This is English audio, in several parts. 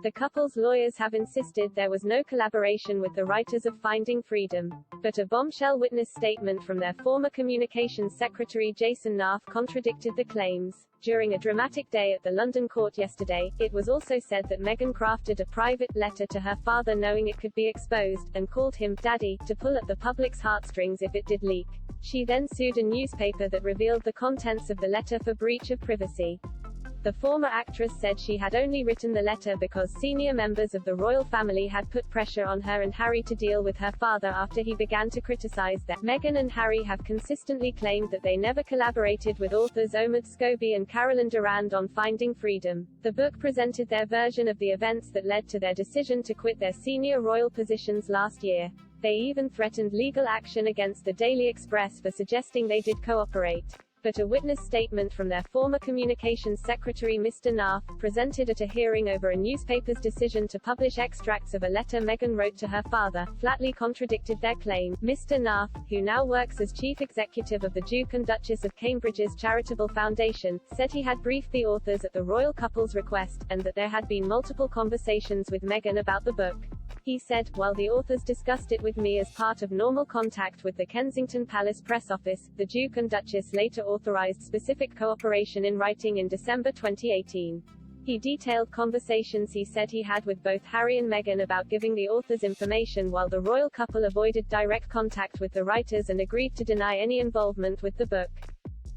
The couple's lawyers have insisted there was no collaboration with the writers of Finding Freedom. But a bombshell witness statement from their former communications secretary Jason Naff contradicted the claims. During a dramatic day at the London court yesterday, it was also said that Meghan crafted a private letter to her father knowing it could be exposed, and called him "Daddy" to pull at the public's heartstrings if it did leak. She then sued a newspaper that revealed the contents of the letter for breach of privacy. The former actress said she had only written the letter because senior members of the royal family had put pressure on her and Harry to deal with her father after he began to criticize them. Meghan and Harry have consistently claimed that they never collaborated with authors Omid Scobie and Carolyn Durand on Finding Freedom. The book presented their version of the events that led to their decision to quit their senior royal positions last year. They even threatened legal action against the Daily Express for suggesting they did cooperate. But a witness statement from their former communications secretary Mr. Naff, presented at a hearing over a newspaper's decision to publish extracts of a letter Meghan wrote to her father, flatly contradicted their claim. Mr. Naff, who now works as chief executive of the Duke and Duchess of Cambridge's charitable foundation, said he had briefed the authors at the royal couple's request, and that there had been multiple conversations with Meghan about the book. He said, while the authors discussed it with me as part of normal contact with the Kensington Palace press office, the Duke and Duchess later authorised specific cooperation in writing in December 2018. He detailed conversations he said he had with both Harry and Meghan about giving the authors information while the royal couple avoided direct contact with the writers and agreed to deny any involvement with the book.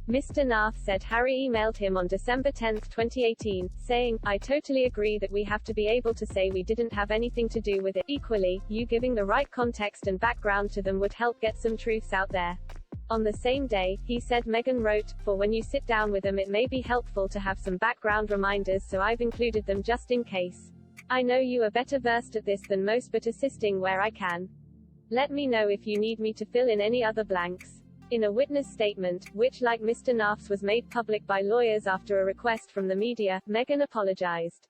Mr. Naff said Harry emailed him on December 10, 2018, saying, "I totally agree that we have to be able to say we didn't have anything to do with it. Equally, you giving the right context and background to them would help get some truths out there." On the same day, he said Meghan wrote, "For when you sit down with them it may be helpful to have some background reminders, so I've included them just in case. I know you are better versed at this than most, but assisting where I can. Let me know if you need me to fill in any other blanks." In a witness statement, which like Mr. Naff's was made public by lawyers after a request from the media, Meghan apologized.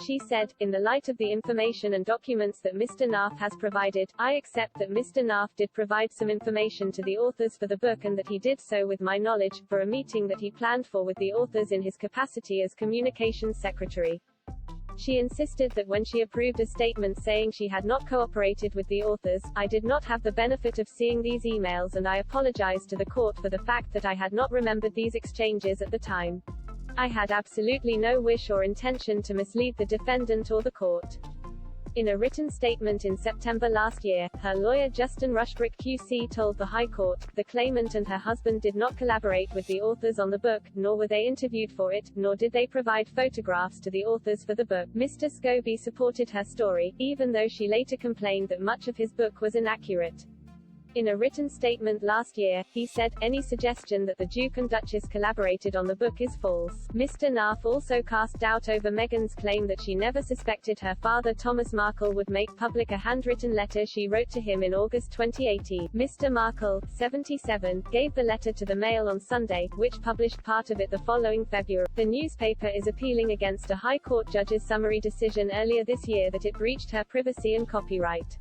She said, "In the light of the information and documents that Mr. Naff has provided, I accept that Mr. Naff did provide some information to the authors for the book and that he did so with my knowledge, for a meeting that he planned for with the authors in his capacity as communications secretary." She insisted that when she approved a statement saying she had not cooperated with the authors, "I did not have the benefit of seeing these emails and I apologized to the court for the fact that I had not remembered these exchanges at the time. I had absolutely no wish or intention to mislead the defendant or the court." In a written statement in September last year, her lawyer Justin Rushbrook QC told the High Court, the claimant and her husband did not collaborate with the authors on the book, nor were they interviewed for it, nor did they provide photographs to the authors for the book. Mr. Scobie supported her story, even though she later complained that much of his book was inaccurate. In a written statement last year, he said, "Any suggestion that the Duke and Duchess collaborated on the book is false." Mr. Naff also cast doubt over Meghan's claim that she never suspected her father Thomas Markle would make public a handwritten letter she wrote to him in August 2018. Mr. Markle, 77, gave the letter to the Mail on Sunday, which published part of it the following February. The newspaper is appealing against a High Court judge's summary decision earlier this year that it breached her privacy and copyright.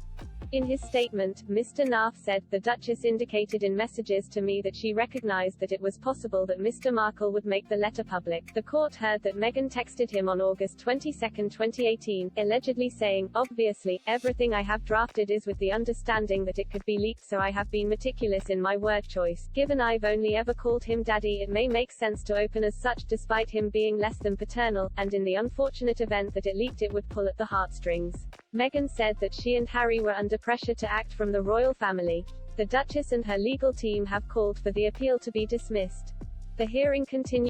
In his statement, Mr. Naff said, "The Duchess indicated in messages to me that she recognized that it was possible that Mr. Markle would make the letter public." The court heard that Meghan texted him on August 22, 2018, allegedly saying, "Obviously, everything I have drafted is with the understanding that it could be leaked, so I have been meticulous in my word choice. Given I've only ever called him Daddy, it may make sense to open as such despite him being less than paternal, and in the unfortunate event that it leaked it would pull at the heartstrings." Meghan said that she and Harry were under pressure to act from the royal family. The Duchess and her legal team have called for the appeal to be dismissed. The hearing continued.